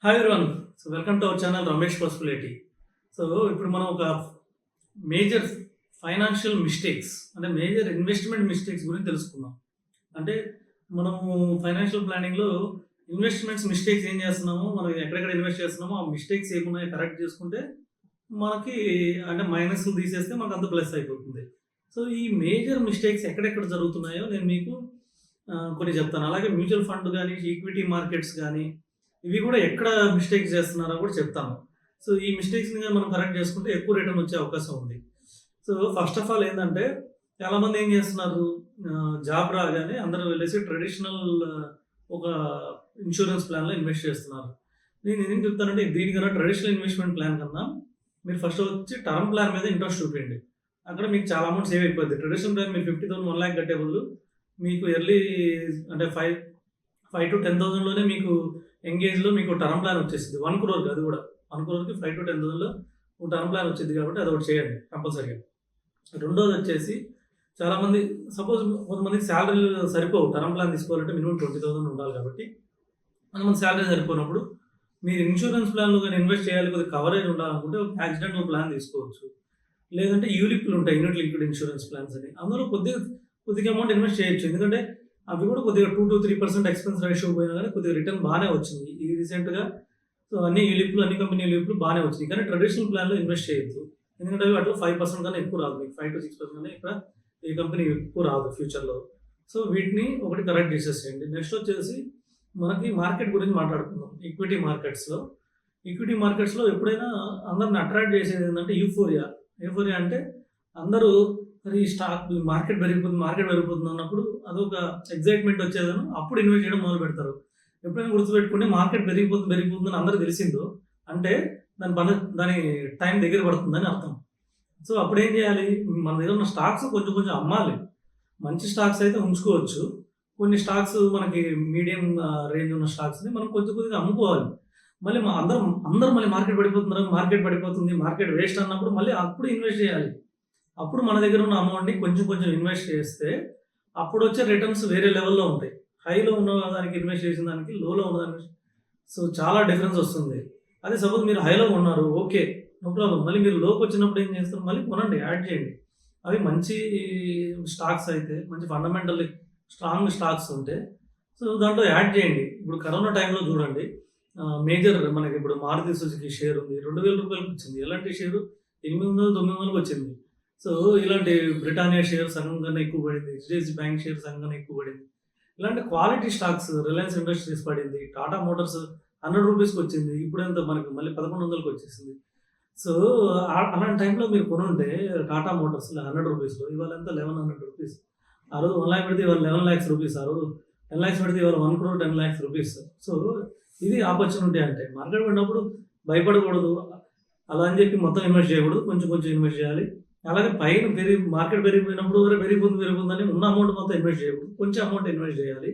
Hi everyone. So welcome to our channel Ramesh possibility. So ఇప్పుడు మనం ఒక మేజర్ ఫైనాన్షియల్ మిస్టేక్స్ అంటే మేజర్ ఇన్వెస్ట్మెంట్ మిస్టేక్స్ గురించి తెలుసుకుందాం. అంటే మనము ఫైనాన్షియల్ ప్లానింగ్లో ఇన్వెస్ట్మెంట్స్ మిస్టేక్స్ ఏం చేస్తున్నామో, మనం ఎక్కడెక్కడ ఇన్వెస్ట్ చేస్తున్నామో ఆ మిస్టేక్స్ ఏమున్నాయో కరెక్ట్ చేసుకుంటే మనకి అంటే మైనస్ తీసేస్తే మనకు అంత ప్లస్ అయిపోతుంది. సో ఈ మేజర్ మిస్టేక్స్ ఎక్కడెక్కడ జరుగుతున్నాయో నేను మీకు కొన్ని చెప్తాను. అలాగే మ్యూచువల్ ఫండ్ కానీ, ఈక్విటీ మార్కెట్స్ కానీ ఇవి కూడా ఎక్కడ మిస్టేక్స్ చేస్తున్నారో కూడా చెప్తాను. సో ఈ మిస్టేక్స్ని కానీ మనం కరెక్ట్ చేసుకుంటే ఎక్కువ రిటర్న్ వచ్చే అవకాశం ఉంది. సో ఫస్ట్ ఆఫ్ ఆల్ ఏంటంటే చాలామంది ఏం చేస్తున్నారు, జాబ్ రాగానే అందరూ వెళ్ళేసి ట్రెడిషనల్ ఒక ఇన్సూరెన్స్ ప్లాన్లో ఇన్వెస్ట్ చేస్తున్నారు. నేను ఏం చెప్తానంటే దీనికన్నా ట్రెడిషనల్ ఇన్వెస్ట్మెంట్ ప్లాన్ కన్నా మీరు ఫస్ట్ వచ్చి టర్మ్ ప్లాన్ మీద ఇంట్రెస్ట్ చూపించండి. అక్కడ మీకు చాలా అమౌంట్ సేవ్ అయిపోద్ది. ట్రెడిషనల్ ప్లాన్ మీరు 50,000 1 lakh కట్టే బదులు మీకు ఎర్లీ అంటే 5 to 10,000లోనే మీకు ఎంగేజ్లో మీకు టర్మ్ ప్లాన్ వచ్చేసింది. 1 crore అది కూడా 1 crore 5 to 10,000లో టర్మ్ ప్లాన్ వచ్చింది కాబట్టి అది ఒకటి చేయండి కంపల్సరీగా. రెండోది వచ్చేసి చాలామంది సపోజ్ కొంతమందికి శాలరీలు సరిపోవు, టర్మ్ ప్లాన్ తీసుకోవాలంటే మినిమం 20,000 ఉండాలి కాబట్టి కొంతమంది శాలరీ సరిపోయినప్పుడు మీరు ఇన్సూరెన్స్ ప్లాన్లో కానీ ఇన్వెస్ట్ చేయాలి, కొద్దిగా కవరేజ్ ఉండాలనుకుంటే ఒక యాక్సిడెంటల్ ప్లాన్ తీసుకోవచ్చు. లేదంటే యూలిప్లు ఉంటాయి, యూనిట్ లింక్డ్ ఇన్సూరెన్స్ ప్లాన్స్ అని, అందులో కొద్దిగా అమౌంట్ ఇన్వెస్ట్ చేయొచ్చు. ఎందుకంటే అవి కూడా కొద్దిగా 2 to 3% ఎక్స్పెన్స్ రేషియో పోయినా కానీ కొద్దిగా రిటర్న్ బాగానే వచ్చింది ఇది రీసెంట్గా. సో అన్ని యూలిప్లు అన్ని కంపెనీ యూలిప్లు బాగానే వచ్చింది. కానీ ట్రెడిషనల్ ప్లాన్లో ఇన్వెస్ట్ చేయొద్దు, ఎందుకంటే అవి అటు 5% కన్నా ఎక్కువ రాదు, మీకు 5 to 6% కన్నా ఇక్కడ ఈ కంపెనీ ఎక్కువ రాదు ఫ్యూచర్లో. సో వీటిని ఒకటి కరెక్ట్ చేసేసేయండి. నెక్స్ట్ వచ్చేసి మనకి మార్కెట్ గురించి మాట్లాడుకుందాం. ఈక్విటీ మార్కెట్స్లో ఎప్పుడైనా అందరిని అట్రాక్ట్ చేసేది ఏంటంటే యూఫోరియా అంటే అందరూ ఈ స్టాక్ మార్కెట్ పెరిగిపోతుంది అన్నప్పుడు అదొక ఎగ్జైట్మెంట్ వచ్చేదని అప్పుడు ఇన్వెస్ట్ చేయడం మొదలు పెడతారు. ఎప్పుడైనా గుర్తుపెట్టుకుంటే మార్కెట్ పెరిగిపోతుందని అందరూ తెలిసిందో అంటే దాని టైం దగ్గర పడుతుందని అర్థం. సో అప్పుడు ఏం చేయాలి, మన దగ్గర ఉన్న స్టాక్స్ కొంచెం అమ్మాలి. మంచి స్టాక్స్ అయితే ఉంచుకోవచ్చు, కొన్ని స్టాక్స్ మనకి మీడియం రేంజ్ ఉన్న స్టాక్స్ని మనం కొద్దిగా అమ్ముకోవాలి. మళ్ళీ అందరూ మళ్ళీ మార్కెట్ పడిపోతుంది, మార్కెట్ వేస్ట్ అన్నప్పుడు మళ్ళీ అప్పుడు ఇన్వెస్ట్ చేయాలి. అప్పుడు మన దగ్గర ఉన్న అమౌంట్ని కొంచెం ఇన్వెస్ట్ చేస్తే అప్పుడు వచ్చే రిటర్న్స్ వేరే లెవెల్లో ఉంటాయి. హైలో ఉన్న దానికి ఇన్వెస్ట్ చేసిన దానికి లోలో ఉన్నదానికి సో చాలా డిఫరెన్స్ వస్తుంది. అదే సపోజ్ మీరు హైలో ఉన్నారు, ఓకే నో ప్రాబ్లం, మళ్ళీ మీరు లోకి వచ్చినప్పుడు ఏం చేస్తారు, మళ్ళీ కొనండి, యాడ్ చేయండి. అవి మంచి స్టాక్స్ అయితే, మంచి ఫండమెంటల్ స్ట్రాంగ్ స్టాక్స్ ఉంటే సో దాంట్లో యాడ్ చేయండి. ఇప్పుడు కరోనా టైంలో చూడండి, మేజర్ మనకి ఇప్పుడు మారుతి సుజుకి షేర్ ఉంది, 2,000 రూపాయలకు వచ్చింది. ఎలాంటి షేరు 800-900 వచ్చింది. సో ఇలాంటి బ్రిటానియా షేర్ సగం కన్నా ఎక్కువ పడింది, హెచ్డిఎఫ్సి బ్యాంక్ షేర్ సగం కన్నా ఎక్కువ పడింది. ఇలాంటి క్వాలిటీ స్టాక్స్ రిలయన్స్ ఇండస్ట్రీస్ పడింది, టాటా మోటార్స్ 100 రూపీస్కి వచ్చింది, ఇప్పుడు ఎంత మనకి మళ్ళీ 1,100కి వచ్చేసింది. సో అలాంటి టైంలో మీరు కొనుంటే టాటా మోటార్స్ 100 రూపీస్లో ఇవాళ ఎంత 1,100 రూపీస్. ఆ రోజు 1 lakh పెడితే ఇవాళ 11 lakhs రూపీస్, ఆ రోజు 10 lakhs పెడితే ఇవాళ 1 crore 10 lakhs రూపీస్. సో ఇది ఆపర్చునిటీ. అంటే మార్కెట్ పడినప్పుడు భయపడకూడదు, అలా అని చెప్పి మొత్తం ఇన్వెస్ట్ చేయకూడదు, కొంచెం ఇన్వెస్ట్ చేయాలి. అలాగే మార్కెట్ పెరిగిపోయినప్పుడు పెరిగిపోతుందని ఉన్న అమౌంట్ మొత్తం ఇన్వెస్ట్ చేయకూడదు, కొంచెం అమౌంట్ ఇన్వెస్ట్ చేయాలి.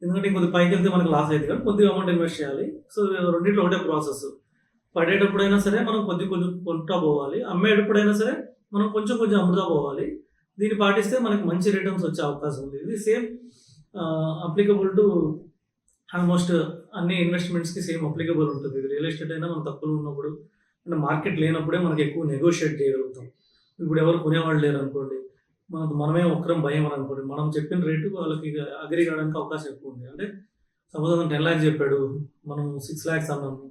ఎందుకంటే ఇంకొద్ది పైకి వెళ్తే మనకు లాస్ అవుతుంది కానీ కొద్దిగా అమౌంట్ ఇన్వెస్ట్ చేయాలి. సో రెండింటిలో ఒకటే ప్రాసెస్. పడేటప్పుడైనా సరే మనం కొంచెం కొంటా పోవాలి, అమ్మేటప్పుడైనా సరే మనం కొంచెం అమ్ముతా పోవాలి. దీన్ని పాటిస్తే మనకి మంచి రిటర్న్స్ వచ్చే అవకాశం ఉంది. ఇది సేమ్ అప్లికబుల్ టు ఆల్మోస్ట్ అన్ని ఇన్వెస్ట్మెంట్స్కి సేమ్ అప్లికబుల్ ఉంటుంది. ఇది రియల్ ఎస్టేట్ అయినా మనం తక్కువలో ఉన్నప్పుడు అంటే మార్కెట్ లేనప్పుడే మనకి ఎక్కువ నెగోషియేట్ చేయగలుగుతాం. ఇప్పుడు ఎవరు కొనేవాళ్ళు లేరు అనుకోండి, మనమే ఒక్కరం భయం అని అనుకోండి, మనం చెప్పిన రేటు వాళ్ళకి అగ్రీ కావడానికి అవకాశం ఎక్కువ ఉంది. అంటే సపోజ్ అతను 10 lakhs చెప్పాడు, మనం 6 lakhs అన్నాము,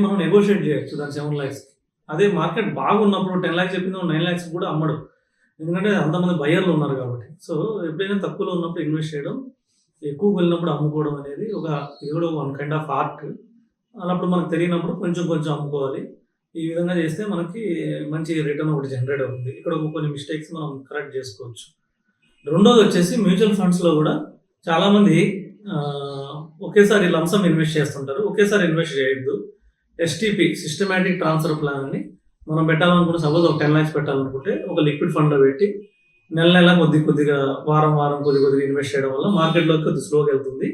మనం నెగోషియేట్ చేయొచ్చు దాని 7 lakhs. అదే మార్కెట్ బాగున్నప్పుడు 10 lakhs చెప్పింది 9 lakhs కూడా అమ్మడు, ఎందుకంటే అంతమంది బయ్యర్లు ఉన్నారు కాబట్టి. సో ఎప్పుడైనా తక్కువలో ఉన్నప్పుడు ఇన్వెస్ట్ చేయడం, ఎక్కువ వెళ్ళినప్పుడు అమ్ముకోవడం అనేది ఇది కూడా 1 kind of ఆర్ట్. అన్నప్పుడు మనకు తెలియనప్పుడు కొంచెం అమ్ముకోవాలి. ఈ విధంగా చేస్తే మనకి మంచి రిటర్న్ ఒకటి జనరేట్ అవుతుంది. ఇక్కడ కొన్ని మిస్టేక్స్ మనం కరెక్ట్ చేసుకోవచ్చు. రెండోది వచ్చేసి మ్యూచువల్ ఫండ్స్లో కూడా చాలామంది ఒకేసారి లంసమ్ ఇన్వెస్ట్ చేస్తుంటారు. ఒకేసారి ఇన్వెస్ట్ చేయొద్దు. ఎస్టీపీ సిస్టమాటిక్ ట్రాన్స్ఫర్ ప్లాన్ అని మనం పెట్టాలనుకుంటే, సపోజ్ ఒక 10 lakhs పెట్టాలనుకుంటే ఒక లిక్విడ్ ఫండ్లో పెట్టి నెల కొద్దిగా వారం కొద్దిగా ఇన్వెస్ట్ చేయడం వల్ల మార్కెట్లోకి కొద్దిగా స్లోగా వెళ్తుంది.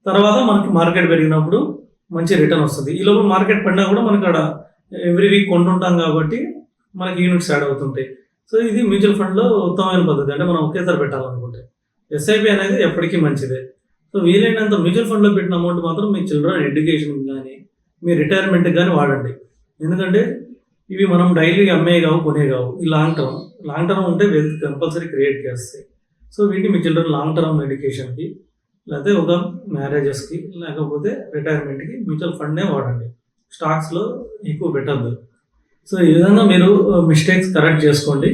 తర్వాత మనకి మార్కెట్ పెరిగినప్పుడు మంచి రిటర్న్ వస్తుంది. ఈ లోపల మార్కెట్ పడినా కూడా మనకి అక్కడ ఎవ్రీ వీక్ కొంటుంటాం కాబట్టి మనకి యూనిట్స్ యాడ్ అవుతుంటాయి. సో ఇది మ్యూచువల్ ఫండ్లో ఉత్తమమైన పద్ధతి. అంటే మనం ఒకేసారి పెట్టాలనుకుంటే ఎస్ఐపి అనేది ఎప్పటికీ మంచిదే. సో వీలైనంత మ్యూచువల్ ఫండ్లో పెట్టిన అమౌంట్ మాత్రం మీ చిల్డ్రన్ ఎడ్యుకేషన్ కానీ మీ రిటైర్మెంట్కి కానీ వాడండి. ఎందుకంటే ఇవి మనం డైలీ అమ్మే కావు, కొనే కావు. ఈ లాంగ్ టర్మ్ ఉంటే వెల్త్ కంపల్సరీ క్రియేట్ చేస్తాయి. సో వీటిని మీ చిల్డ్రన్ లాంగ్ టర్మ్ ఎడ్యుకేషన్కి, లేకపోతే ఒక మ్యారేజెస్కి, లేకపోతే రిటైర్మెంట్కి మ్యూచువల్ ఫండ్నే వాడండి. స్టాక్స్లో ఎక్కువ పెట్టద్దు. సో ఈ విధంగా మీరు మిస్టేక్స్ కరెక్ట్ చేసుకోండి.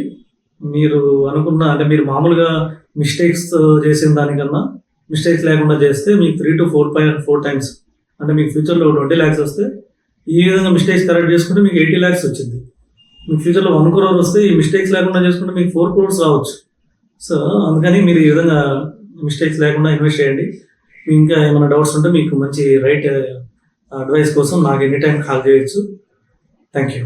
మీరు అనుకున్న అంటే మీరు మామూలుగా మిస్టేక్స్ చేసిన దానికన్నా మిస్టేక్స్ లేకుండా చేస్తే మీకు 3 to 4 times అంటే మీకు ఫ్యూచర్లో 20 lakhs వస్తే, ఈ విధంగా మిస్టేక్స్ కరెక్ట్ చేసుకుంటే మీకు 80 lakhs వచ్చింది. మీకు ఫ్యూచర్లో 1 crore వస్తే ఈ మిస్టేక్స్ లేకుండా చేసుకుంటే మీకు 4 crores రావచ్చు. సో అందుకని మీరు ఈ విధంగా మిస్టేక్స్ లేకుండా ఇన్వెస్ట్ చేయండి. మీకు ఇంకా ఏమైనా డౌట్స్ ఉంటే మీకు మంచి రైట్ అడ్వైస్ కోసం నాకు ఎనీ టైం కాల్ చేయొచ్చు. Thank you.